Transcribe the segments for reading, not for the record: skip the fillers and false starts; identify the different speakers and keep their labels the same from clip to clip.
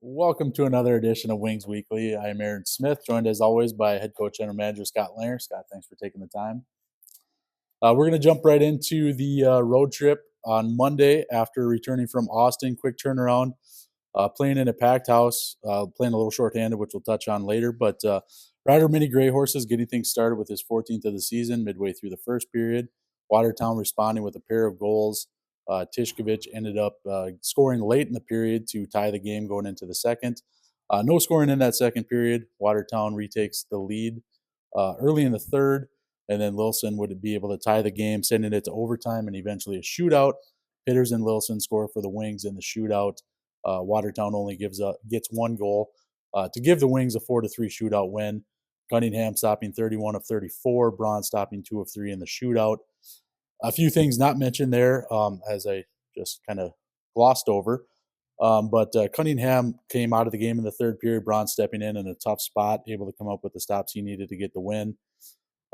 Speaker 1: Welcome to another edition of Wings Weekly. I am Aaron Smith, joined as always by head coach general manager Scott Langer. Scott, thanks for taking the time. We're going to jump right into the road trip on Monday after returning from Austin. Quick turnaround, playing in a packed house, playing a little shorthanded, which we'll touch on later. But Rider Mini Gray Horses getting things started with his 14th of the season, midway through the first period. Watertown responding with a pair of goals. Tishkovich ended up scoring late in the period to tie the game going into the second. No scoring in that second period. Watertown retakes the lead early in the third, and then Lilson would be able to tie the game, sending it to overtime and eventually a shootout. Hitters and Lilson score for the Wings in the shootout. Watertown only gets one goal to give the Wings a 4-3 shootout win. Cunningham stopping 31 of 34, Braun stopping 2 of 3 in the shootout. A few things not mentioned there, as I just kind of glossed over. But Cunningham came out of the game in the third period. Braun stepping in a tough spot, able to come up with the stops he needed to get the win.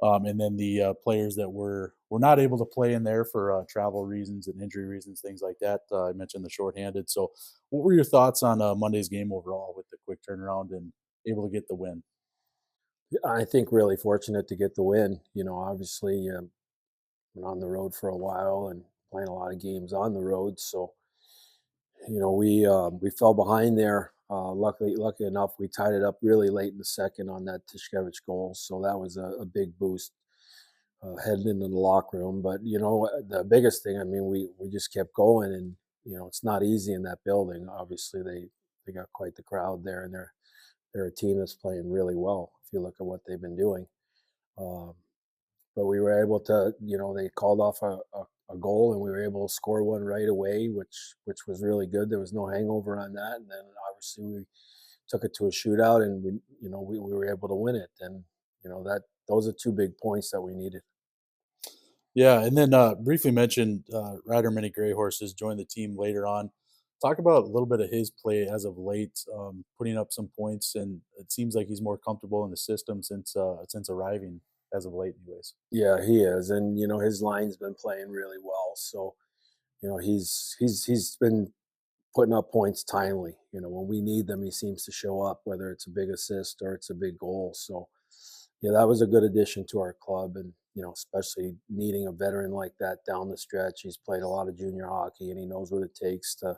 Speaker 1: And then the players that were not able to play in there for travel reasons and injury reasons, things like that. I mentioned the shorthanded. So, what were your thoughts on Monday's game overall with the quick turnaround and able to get the win?
Speaker 2: I think really fortunate to get the win. Obviously, been on the road for a while and playing a lot of games on the road. So, we fell behind there. Lucky enough, we tied it up really late in the second on that Tishkevich goal. So that was a big boost heading into the locker room. But the biggest thing, I mean, we just kept going, and it's not easy in that building. Obviously, they got quite the crowd there, and they're a team that's playing really well. If you look at what they've been doing. Um, but we were able to, they called off a goal, and we were able to score one right away, which was really good. There was no hangover on that, and then obviously we took it to a shootout, and we were able to win it. And that those are two big points that we needed.
Speaker 1: Yeah, and then briefly mentioned Rider Mini Gray Horses joined the team later on. Talk about a little bit of his play as of late, putting up some points, and it seems like he's more comfortable in the system since arriving as of late, anyways.
Speaker 2: Yeah, he is, and his line's been playing really well. So he's been putting up points timely. When we need them, he seems to show up, whether it's a big assist or it's a big goal. So, yeah, that was a good addition to our club, and especially needing a veteran like that down the stretch. He's played a lot of junior hockey, and he knows what it takes to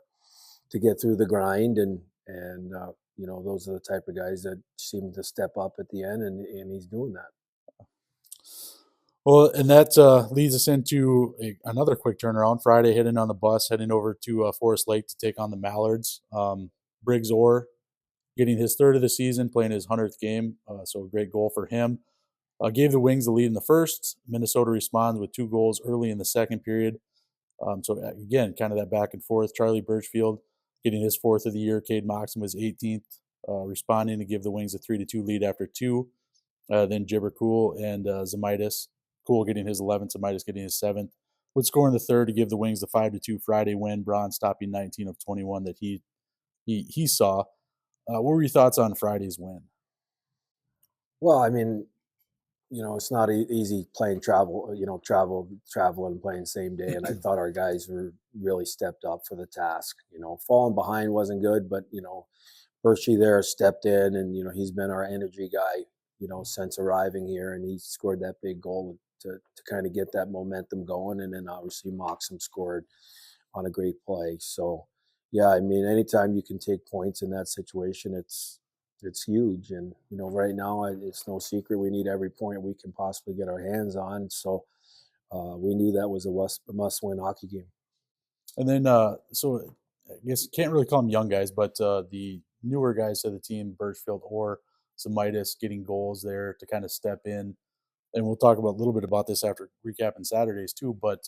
Speaker 2: get through the grind. And those are the type of guys that seem to step up at the end, and he's doing that.
Speaker 1: Well, and that leads us into another quick turnaround. Friday, heading on the bus, heading over to Forest Lake to take on the Mallards. Briggs Orr getting his third of the season, playing his 100th game. So a great goal for him. Gave the Wings the lead in the first. Minnesota responds with 2 goals early in the second period. So again, kind of that back and forth. Charlie Birchfield getting his 4th of the year. Cade Moxon was 18th, responding to give the Wings a 3-2 lead after 2. Then Jibber Cool and Zamitis. Cool getting his 11th, Zamitis getting his 7th. Would score in the third to give the Wings the 5-2 Friday win. Braun stopping 19 of 21 that he saw. What were your thoughts on Friday's win?
Speaker 2: Well, I mean, it's not easy playing travel and playing same day. And I thought our guys were really stepped up for the task. Falling behind wasn't good, but Hershey there stepped in, and he's been our energy guy, since arriving here, and he scored that big goal to kind of get that momentum going. And then obviously Moxham scored on a great play. So yeah, I mean, anytime you can take points in that situation, it's huge. And right now it's no secret we need every point we can possibly get our hands on. So we knew that was a must-win hockey game.
Speaker 1: And then, so I guess you can't really call them young guys, but the newer guys to the team, Birchfield or Zamitis, getting goals there to kind of step in. And we'll talk about a little bit about this after recapping Saturdays too. But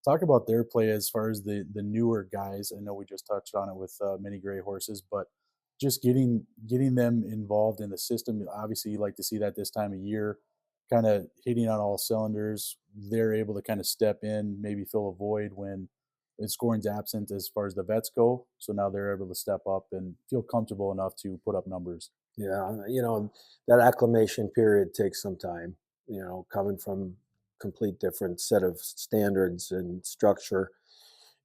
Speaker 1: talk about their play as far as the newer guys. I know we just touched on it with Mini Gray Horses, but just getting them involved in the system. Obviously, you like to see that this time of year, kind of hitting on all cylinders. They're able to kind of step in, maybe fill a void when scoring's absent as far as the vets go. So now they're able to step up and feel comfortable enough to put up numbers.
Speaker 2: Yeah, that acclimation period takes some time. Coming from complete different set of standards and structure,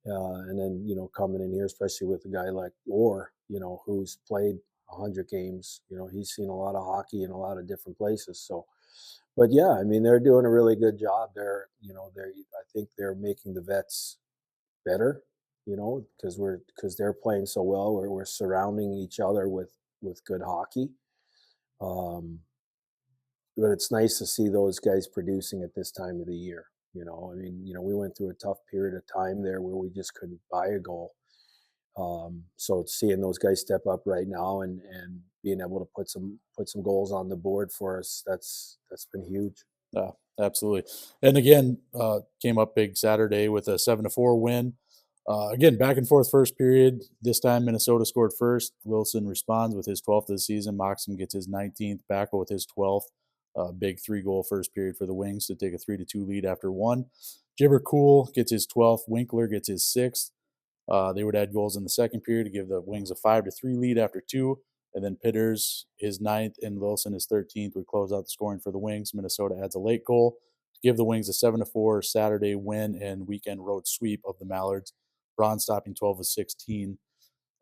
Speaker 2: and then coming in here, especially with a guy like Orr, who's played 100 games. He's seen a lot of hockey in a lot of different places. So, but yeah, I mean, they're doing a really good job. I think they're making the vets better, because they're playing so well. We're surrounding each other with good hockey. Um, but it's nice to see those guys producing at this time of the year. I mean, we went through a tough period of time there where we just couldn't buy a goal. So seeing those guys step up right now and being able to put some goals on the board for us, that's been huge.
Speaker 1: Yeah, absolutely. And again, came up big Saturday with a 7-4 win. Again, back and forth first period. This time, Minnesota scored first. Wilson responds with his 12th of the season. Moxham gets his 19th. Backel with his 12th. Big 3-goal first period for the Wings to take a 3-2 lead after one. Jibber Cool gets his 12th. Winkler gets his 6th. They would add goals in the second period to give the Wings a 5-3 lead after two. And then Pitters, his 9th, and Wilson, his 13th, would close out the scoring for the Wings. Minnesota adds a late goal to give the Wings a 7-4 Saturday win and weekend road sweep of the Mallards. Braun stopping 12 of 16.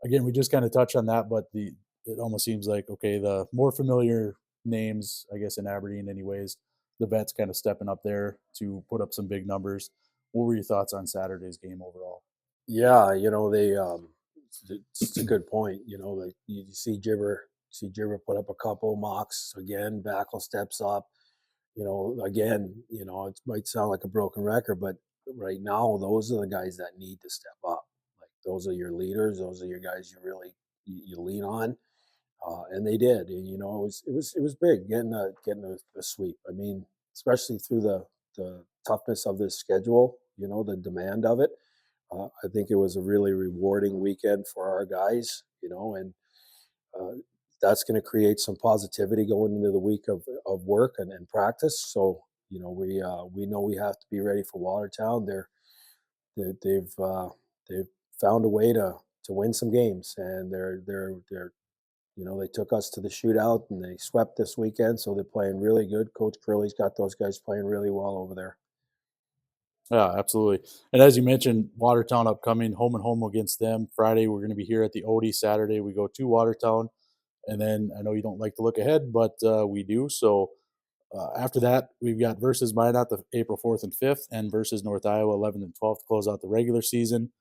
Speaker 1: Again, we just kind of touched on that, but it almost seems like, okay, the more familiar names, I guess, in Aberdeen anyways, the vets kind of stepping up there to put up some big numbers. What were your thoughts on Saturday's game overall?
Speaker 2: Yeah, they it's a good point. Like you see Gibber put up a couple mocks again. Backel steps up. Again, it might sound like a broken record, but right now those are the guys that need to step up. Like those are your leaders. Those are your guys you lean on, and they did. And it was big getting a sweep. I mean, especially through the toughness of this schedule. The demand of it. I think it was a really rewarding weekend for our guys. And uh, that's going to create some positivity going into the week of work and practice. So we know we have to be ready for Watertown. They've found a way to win some games, and they took us to the shootout and they swept this weekend. So they're playing really good. Coach Curley's got those guys playing really well over there.
Speaker 1: Yeah, absolutely. And as you mentioned, Watertown upcoming, home and home against them. Friday, we're going to be here at the Odde. Saturday, we go to Watertown. And then I know you don't like to look ahead, but we do. So after that, we've got versus Minot the April 4th and 5th, and versus North Iowa 11th and 12th to close out the regular season.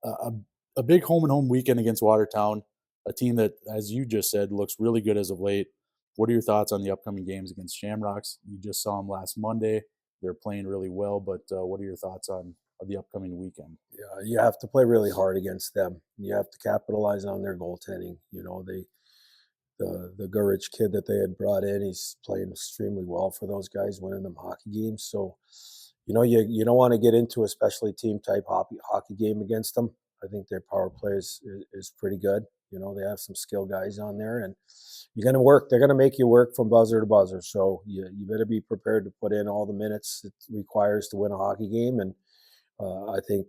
Speaker 1: A, a big home and home weekend against Watertown, a team that, as you just said, looks really good as of late. What are your thoughts on the upcoming games against Shamrocks? You just saw them last Monday. They're playing really well, but what are your thoughts on the upcoming weekend?
Speaker 2: Yeah, you have to play really hard against them. You have to capitalize on their goaltending. The Gurich kid that they had brought in, he's playing extremely well for those guys, winning them hockey games. So, you don't want to get into a specialty team type hockey game against them. I think their power play is pretty good. They have some skill guys on there, and you're going to work. They're going to make you work from buzzer to buzzer. So you better be prepared to put in all the minutes it requires to win a hockey game. And I think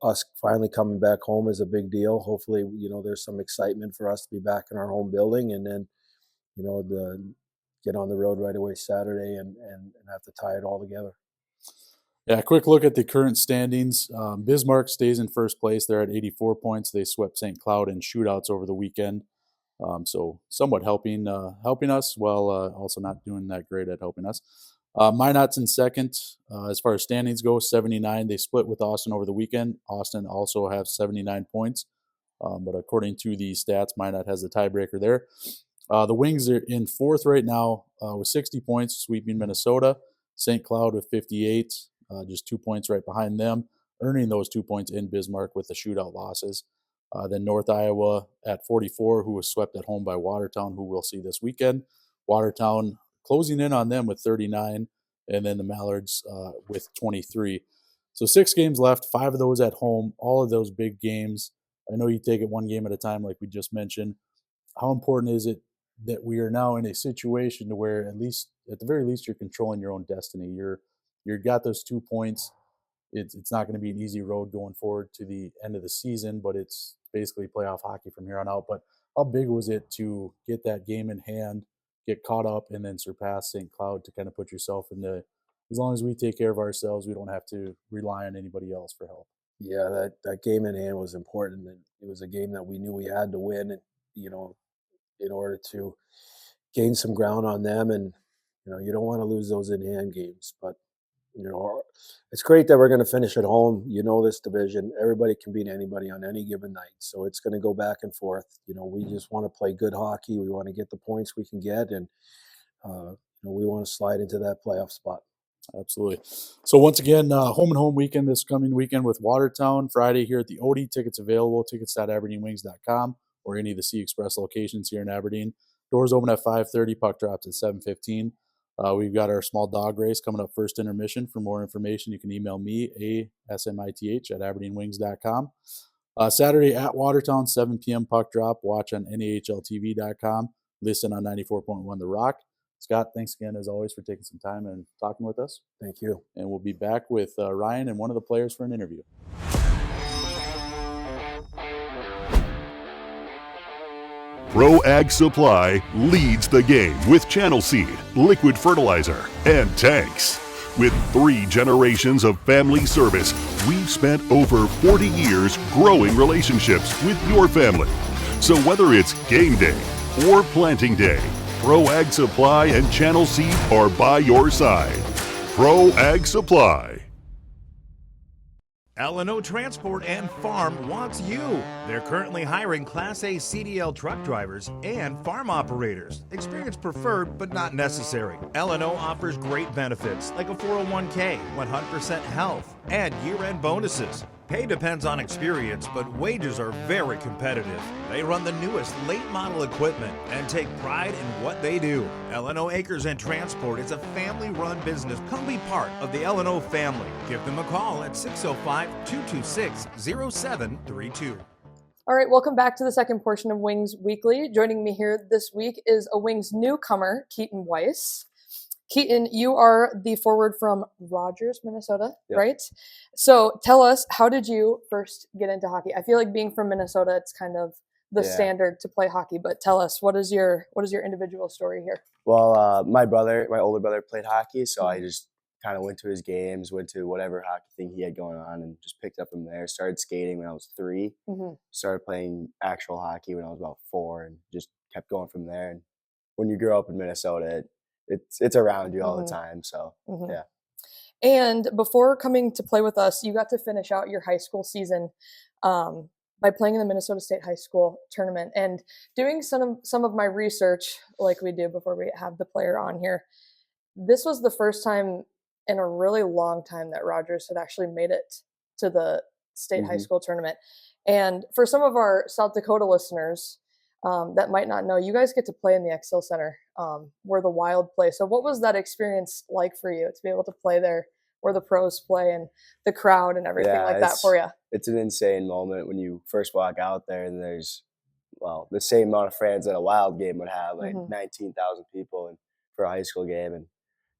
Speaker 2: us finally coming back home is a big deal. Hopefully, there's some excitement for us to be back in our home building, and then the get on the road right away Saturday and have to tie it all together.
Speaker 1: Yeah, quick look at the current standings. Bismarck stays in first place. They're at 84 points. They swept St. Cloud in shootouts over the weekend. So somewhat helping us, while also not doing that great at helping us. Minot's in second as far as standings go, 79. They split with Austin over the weekend. Austin also have 79 points, but according to the stats, Minot has the tiebreaker there. The Wings are in fourth right now with 60 points, sweeping Minnesota. St. Cloud with 58, just 2 points right behind them, earning those 2 points in Bismarck with the shootout losses. Then North Iowa at 44, who was swept at home by Watertown, who we'll see this weekend. Watertown closing in on them with 39, and then the Mallards with 23. So 6 games left, 5 of those at home, all of those big games. I know you take it one game at a time, like we just mentioned. How important is it that we are now in a situation to where at the very least, you're controlling your own destiny? You're got those 2 points. It's not going to be an easy road going forward to the end of the season, but it's basically playoff hockey from here on out. But how big was it to get that game in hand, get caught up, and then surpass St. Cloud to kind of put yourself in the, as long as we take care of ourselves, we don't have to rely on anybody else for help.
Speaker 2: Yeah, that game in hand was important, and it was a game that we knew we had to win, and in order to gain some ground on them, and you don't want to lose those in hand games. But it's great that we're going to finish at home. This division, everybody can beat anybody on any given night, so it's going to go back and forth. We just want to play good hockey. We want to get the points we can get, and we want to slide into that playoff spot.
Speaker 1: Absolutely. So once again, home and home weekend this coming weekend with Watertown. Friday here at the Odde. Tickets available. Tickets.aberdeenwings.com or any of the Sea Express locations here in Aberdeen. Doors open at 5:30. Puck drops at 7:15. We've got our small dog race coming up first intermission. For more information, you can email me, ASMITH, at aberdeenwings.com. Saturday at Watertown, 7 p.m. puck drop. Watch on NAHLTV.com. Listen on 94.1 The Rock. Scott, thanks again, as always, for taking some time and talking with us.
Speaker 2: Thank you.
Speaker 1: And we'll be back with Ryan and one of the players for an interview.
Speaker 3: Pro Ag Supply leads the game with channel seed, liquid fertilizer, and tanks. With 3 generations of family service, we've spent over 40 years growing relationships with your family. So whether it's game day or planting day, Pro Ag Supply and Channel Seed are by your side. Pro Ag Supply.
Speaker 4: L&O Transport and Farm wants you. They're currently hiring Class A CDL truck drivers and farm operators. Experience preferred, but not necessary. L&O offers great benefits like a 401k, 100% health, and year-end bonuses. Pay depends on experience, but wages are very competitive. They run the newest late model equipment and take pride in what they do. L&O Acres and Transport is a family-run business. Come be part of the L&O family. Give them a call at 605-226-0732.
Speaker 5: All right, welcome back to the second portion of Wings Weekly. Joining me here this week is a Wings newcomer, Keaton Weis. Keaton, you are the forward from Rogers, Minnesota,
Speaker 2: Yep.
Speaker 5: right? So tell us, how did you first get into hockey? I feel like being from Minnesota, it's kind of the standard to play hockey, but tell us, what is your individual story here?
Speaker 6: Well, my older brother played hockey, so I just kind of went to his games, went to whatever hockey thing he had going on, and just picked up from there. Started skating when I was 3, started playing actual hockey when I was about 4, and just kept going from there. And when you grow up in Minnesota, it's around you all the time. So yeah.
Speaker 5: And before coming to play with us, you got to finish out your high school season by playing in the Minnesota State High School tournament. And doing some of my research, like we do before we have the player on here, this was the first time in a really long time that Rogers had actually made it to the state high school tournament. And for some of our South Dakota listeners that might not know, you guys get to play in the Xcel Center where the Wild play. So what was that experience like for you to be able to play there where the pros play and the crowd and everything like that for you?
Speaker 6: It's an insane moment when you first walk out there, and there's, the same amount of fans that a Wild game would have, like 19,000 people and for a high school game. And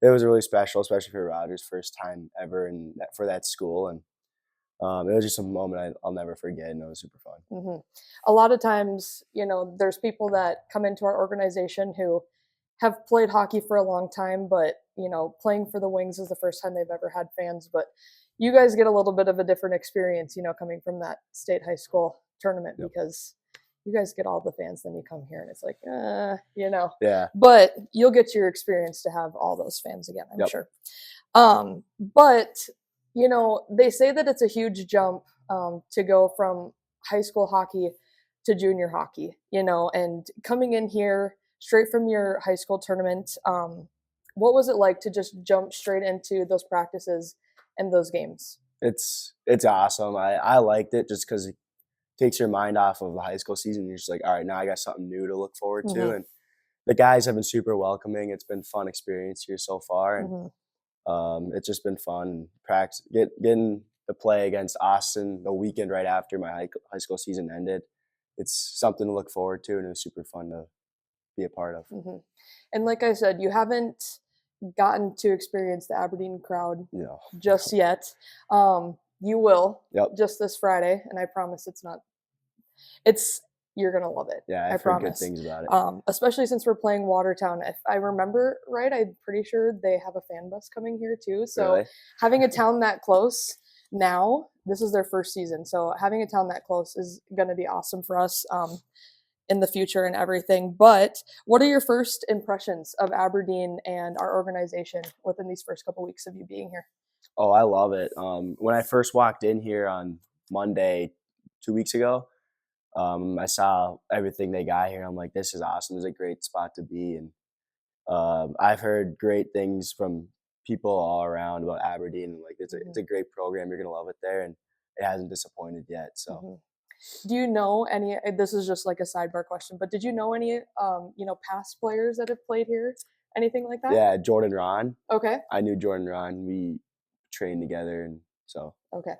Speaker 6: it was really special, especially for Rogers' first time ever for that school. And it was just a moment I'll never forget, and it was super fun.
Speaker 5: A lot of times, there's people that come into our organization who have played hockey for a long time, but, playing for the Wings is the first time they've ever had fans. But you guys get a little bit of a different experience, coming from that state high school tournament because you guys get all the fans, then you come here and it's like,
Speaker 6: Yeah.
Speaker 5: But you'll get your experience to have all those fans again, I'm sure. But they say that it's a huge jump to go from high school hockey to junior hockey, and coming in here straight from your high school tournament. What was it like to just jump straight into those practices and those games?
Speaker 6: It's awesome. I liked it just because it takes your mind off of the high school season. You're just like, all right, now I got something new to look forward to. And the guys have been super welcoming. It's been a fun experience here so far. And it's just been fun. Practice, getting to play against Austin the weekend right after my high school season ended. It's something to look forward to, and it was super fun to be a part of.
Speaker 5: And like I said, you haven't gotten to experience the Aberdeen crowd just yet. You will just this Friday, and I promise you're going to love it.
Speaker 6: Yeah, I've heard good things about it.
Speaker 5: Especially since we're playing Watertown. If I remember right, I'm pretty sure they have a fan bus coming here too. So having a town that close now. This is their first season, so having a town that close is going to be awesome for us in the future and everything. But what are your first impressions of Aberdeen and our organization within these first couple weeks of you being here?
Speaker 6: Oh, I love it. When I first walked in here on Monday 2 weeks ago, I saw everything they got here. I'm like, this is awesome. This is a great spot to be. And I've heard great things from people all around about Aberdeen. Like it's a great program. You're gonna love it there, and it hasn't disappointed yet. So,
Speaker 5: do you know any? This is just like a sidebar question, but did you know any, past players that have played here? Anything like that?
Speaker 6: yeah, Jordan Ron.
Speaker 5: Okay.
Speaker 6: I knew Jordan Ron. We trained together, and so.
Speaker 5: Okay.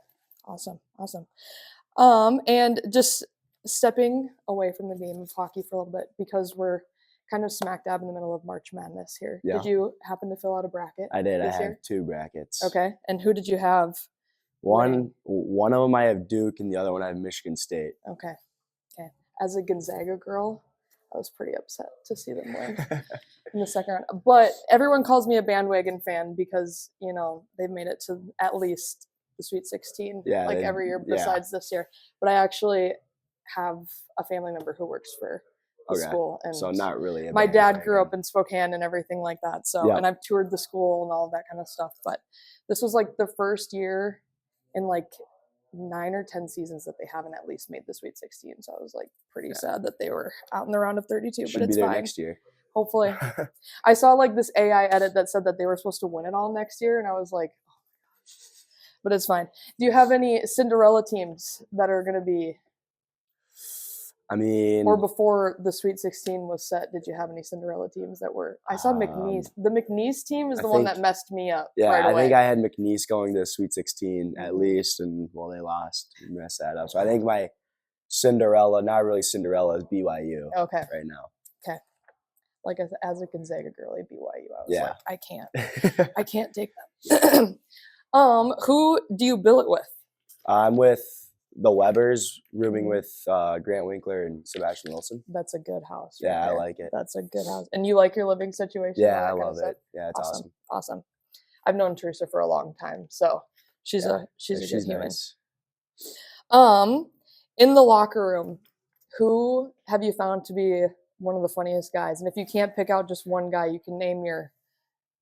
Speaker 5: Awesome. And just stepping away from the game of hockey for a little bit, because we're kind of smack dab in the middle of March Madness here.
Speaker 6: Yeah.
Speaker 5: Did you happen to fill out a bracket?
Speaker 6: I did. I
Speaker 5: this
Speaker 6: had
Speaker 5: year?
Speaker 6: 2 brackets.
Speaker 5: Okay. And who did you have?
Speaker 6: One of them I have Duke, and the other one I have Michigan State.
Speaker 5: Okay. As a Gonzaga girl, I was pretty upset to see them win in the second round. But everyone calls me a bandwagon fan because, they've made it to at least the Sweet 16 every year besides this year. But I actually have a family member who works for the school. And
Speaker 6: so not really.
Speaker 5: My dad grew up in Spokane and everything like that. So, and I've toured the school and all of that kind of stuff. But this was like the first year in like 9 or 10 seasons that they haven't at least made the Sweet 16. So I was like pretty sad that they were out in the round of 32.
Speaker 6: Should
Speaker 5: but it's
Speaker 6: be there
Speaker 5: fine.
Speaker 6: next year.
Speaker 5: Hopefully. I saw like this AI edit that said that they were supposed to win it all next year, and I was like, oh my gosh. But it's fine. Do you have any Cinderella teams that are going to be?
Speaker 6: I mean,
Speaker 5: or before the Sweet 16 was set, did you have any Cinderella teams that were? I saw McNeese. The McNeese team is the one that messed me up.
Speaker 6: Yeah,
Speaker 5: right away.
Speaker 6: I think I had McNeese going to Sweet 16 at least, and they lost. We messed that up. So I think my Cinderella, not really Cinderella, is BYU.
Speaker 5: Okay.
Speaker 6: Right now.
Speaker 5: Okay. Like as a Gonzaga girl at BYU, I was like, I can't take that. Who do you bill it with?
Speaker 6: I'm with the Webbers, rooming with Grant Winkler and Sebastian Wilson.
Speaker 5: That's a good house.
Speaker 6: Yeah,
Speaker 5: right
Speaker 6: I
Speaker 5: there.
Speaker 6: like it.
Speaker 5: That's a good house. And you like your living situation?
Speaker 6: Yeah, I love it. Yeah, it's awesome.
Speaker 5: Awesome. I've known Teresa for a long time, so she's a good human.
Speaker 6: Nice.
Speaker 5: In the locker room, who have you found to be one of the funniest guys? And if you can't pick out just one guy, you can name your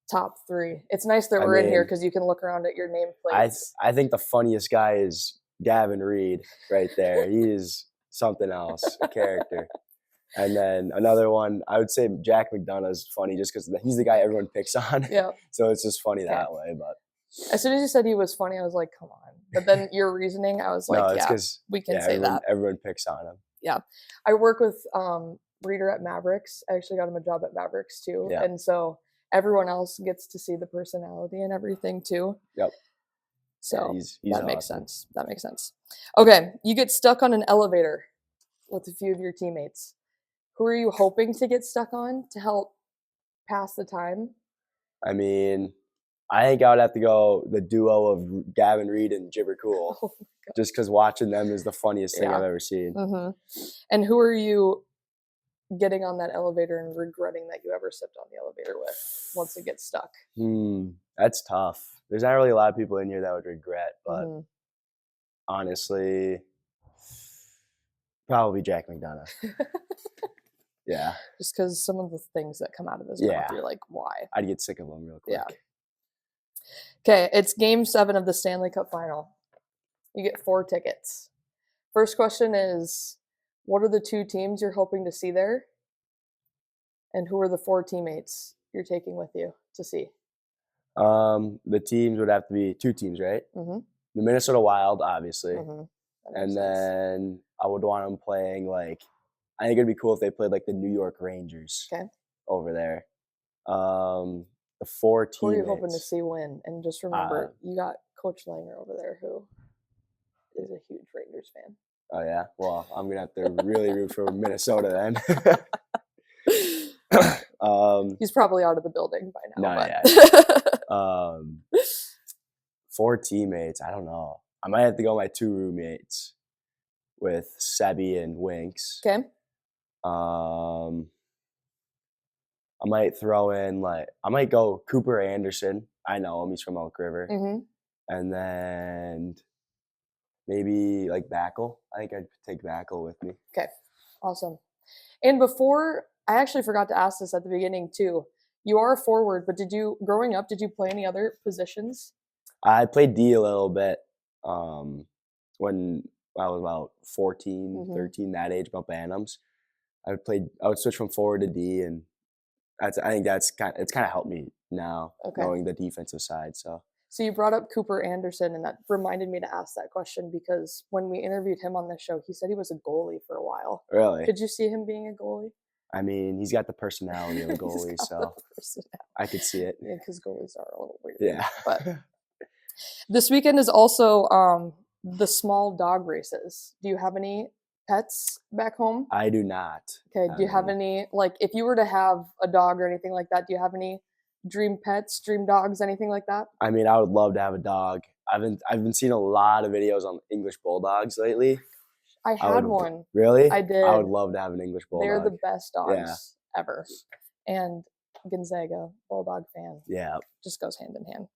Speaker 5: top 3. It's nice that we're in here because you can look around at your nameplates.
Speaker 6: I think the funniest guy is Gavin Reed right there. He is something else, a character. And then another one, I would say Jack McDonough is funny just because he's the guy everyone picks on.
Speaker 5: Yeah.
Speaker 6: So it's just funny that way. But
Speaker 5: as soon as you said he was funny, I was like, come on. But then your reasoning, I was like, we can say that.
Speaker 6: Everyone picks on him.
Speaker 5: Yeah. I work with Reader at Mavericks. I actually got him a job at Mavericks too.
Speaker 6: Yeah.
Speaker 5: And so everyone else gets to see the personality and everything too.
Speaker 6: Yep.
Speaker 5: So
Speaker 6: he's
Speaker 5: that makes sense. That makes sense. Okay. You get stuck on an elevator with a few of your teammates. Who are you hoping to get stuck on to help pass the time?
Speaker 6: I mean, I think I would have to go the duo of Gavin Reed and Jibber Cool.
Speaker 5: Oh
Speaker 6: just because watching them is the funniest thing I've ever seen.
Speaker 5: Mm-hmm. And who are you getting on that elevator and regretting that you ever stepped on the elevator with once it gets stuck?
Speaker 6: That's tough. There's not really a lot of people in here that would regret, but honestly, probably Jack McDonough. Yeah.
Speaker 5: Just because some of the things that come out of his mouth, you're like, why?
Speaker 6: I'd get sick of them real quick.
Speaker 5: Yeah. Okay, it's Game 7 of the Stanley Cup Final. You get 4 tickets. First question is, what are the 2 teams you're hoping to see there? And who are the 4 teammates you're taking with you to see?
Speaker 6: The teams would have to be 2 teams, right?
Speaker 5: Mm-hmm.
Speaker 6: The Minnesota Wild, obviously.
Speaker 5: Mm-hmm.
Speaker 6: And then I would want them playing I think it'd be cool if they played the New York Rangers over there. The 4 teammates.
Speaker 5: Who are you hoping to see win? And just remember, you got Coach Langer over there who is a huge Rangers fan.
Speaker 6: Oh, yeah? Well, I'm going to have to really root for Minnesota then.
Speaker 5: He's probably out of the building by now.
Speaker 6: No, yeah. 4 teammates. I don't know. I might have to go with my 2 roommates with Sebi and Winks.
Speaker 5: Okay.
Speaker 6: I might throw in I might go Cooper Anderson. I know him. He's from Elk River.
Speaker 5: Mm-hmm.
Speaker 6: And then maybe like Backle. I think I'd take Backle with me.
Speaker 5: Okay, awesome. And before, I actually forgot to ask this at the beginning too. You are a forward, but growing up, did you play any other positions?
Speaker 6: I played D a little bit when I was about 14,
Speaker 5: Mhm.
Speaker 6: 13, that age, about Bantams. I would switch from forward to D, and I think it's kind of helped me now,
Speaker 5: Okay.
Speaker 6: knowing the defensive side. So
Speaker 5: So you brought up Cooper Anderson, and that reminded me to ask that question because when we interviewed him on this show, he said he was a goalie for a while.
Speaker 6: really,
Speaker 5: Could you see him being a goalie?
Speaker 6: I mean, he's got the personality of a
Speaker 5: He's
Speaker 6: goalie,
Speaker 5: got
Speaker 6: so
Speaker 5: the personality.
Speaker 6: I could see it.
Speaker 5: Yeah, because goalies are a little weird.
Speaker 6: Yeah.
Speaker 5: But this weekend is also the small dog races. Do you have any pets back home?
Speaker 6: I do not.
Speaker 5: Okay. Do you have any, like, if you were to have a dog or anything like that, do you have any dream pets, dream dogs, anything like that?
Speaker 6: I mean, I would love to have a dog. I've been seeing a lot of videos on English Bulldogs lately.
Speaker 5: I had one.
Speaker 6: Really?
Speaker 5: I did.
Speaker 6: I would love to have an English Bulldog.
Speaker 5: They're the best dogs
Speaker 6: Yeah.
Speaker 5: ever. And Gonzaga, Bulldog fan.
Speaker 6: Yeah.
Speaker 5: Just goes hand in hand.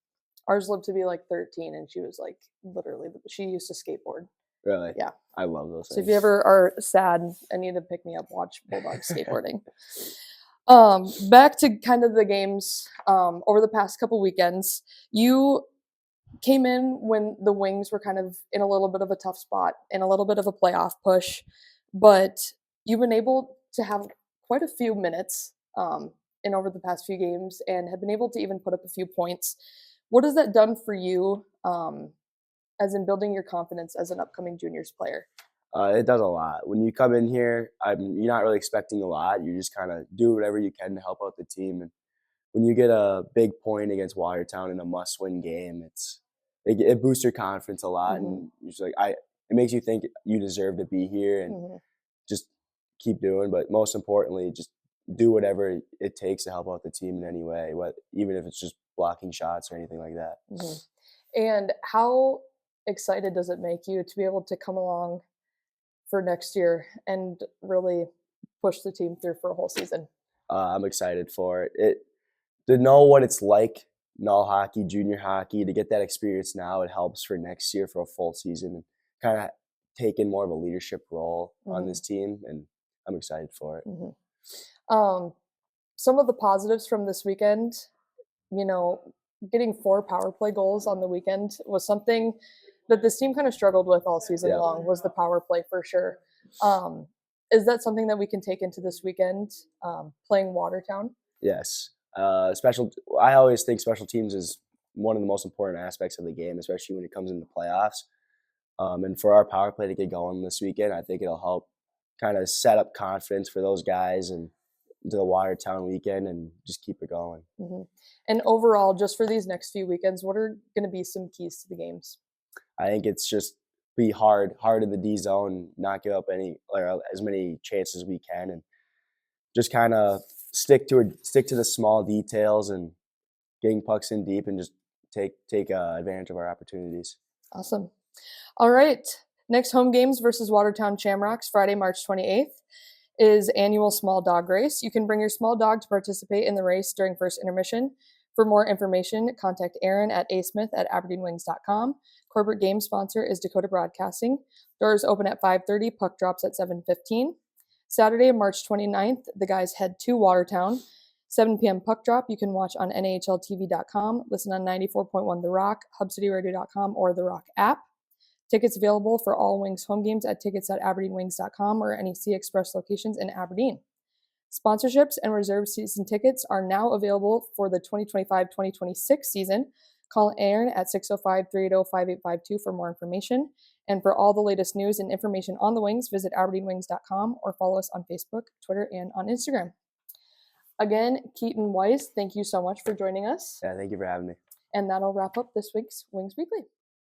Speaker 5: Ours lived to be like 13, and she was like literally, she used to skateboard.
Speaker 6: Really?
Speaker 5: Yeah.
Speaker 6: I love those
Speaker 5: So
Speaker 6: things.
Speaker 5: if you ever are sad and need to pick me up, watch Bulldog skateboarding. Back to kind of the games over the past couple weekends. You came in when the Wings were kind of in a little bit of a tough spot and a little bit of a playoff push, but you've been able to have quite a few minutes in over the past few games and have been able to even put up a few points. What has that done for you as in building your confidence as an upcoming juniors player?
Speaker 6: It does a lot. When you come in here, you're not really expecting a lot. You just kind of do whatever you can to help out the team. And when you get a big point against Watertown in a must-win game, it boosts your confidence a lot, and you're just like it makes you think you deserve to be here, and just keep doing. But most importantly, just do whatever it takes to help out the team in any way, even if it's just blocking shots or anything like that.
Speaker 5: And how excited does it make you to be able to come along for next year and really push the team through for a whole season?
Speaker 6: I'm excited for it. To know what it's like, null hockey, junior hockey, to get that experience now, it helps for next year for a full season and kind of take in more of a leadership role on this team, and I'm excited for it.
Speaker 5: Some of the positives from this weekend, getting 4 power play goals on the weekend was something that this team kind of struggled with all season long, was the power play for sure. Is that something that we can take into this weekend, playing Watertown?
Speaker 6: Yes. I always think special teams is one of the most important aspects of the game, especially when it comes into playoffs. And for our power play to get going this weekend, I think it'll help kind of set up confidence for those guys and into the Watertown weekend and just keep it going.
Speaker 5: And overall, just for these next few weekends, what are going to be some keys to the games?
Speaker 6: I think it's just be hard in the D zone, not give up as many chances as we can, and just kind of stick to the small details and getting pucks in deep and just take advantage of our opportunities.
Speaker 5: Awesome. All right. Next home games versus Watertown Shamrocks, Friday, March 28th, is annual small dog race. You can bring your small dog to participate in the race during first intermission. For more information, contact Aaron at asmith@aberdeenwings.com. Corporate game sponsor is Dakota Broadcasting. Doors open at 5:30, puck drops at 7:15. Saturday, March 29th, the guys head to Watertown. 7 p.m. puck drop. You can watch on NAHLTV.com, listen on 94.1 The Rock, HubCityRadio.com, or The Rock app. Tickets available for all Wings home games at tickets.aberdeenwings.com or any C Express locations in Aberdeen. Sponsorships and reserved season tickets are now available for the 2025-2026 season. Call Aaron at 605-380-5852 for more information. And for all the latest news and information on the Wings, visit aberdeenwings.com or follow us on Facebook, Twitter, and on Instagram. Again, Keaton Weis, thank you so much for joining us.
Speaker 6: Yeah, thank you for having me.
Speaker 5: And that'll wrap up this week's Wings Weekly.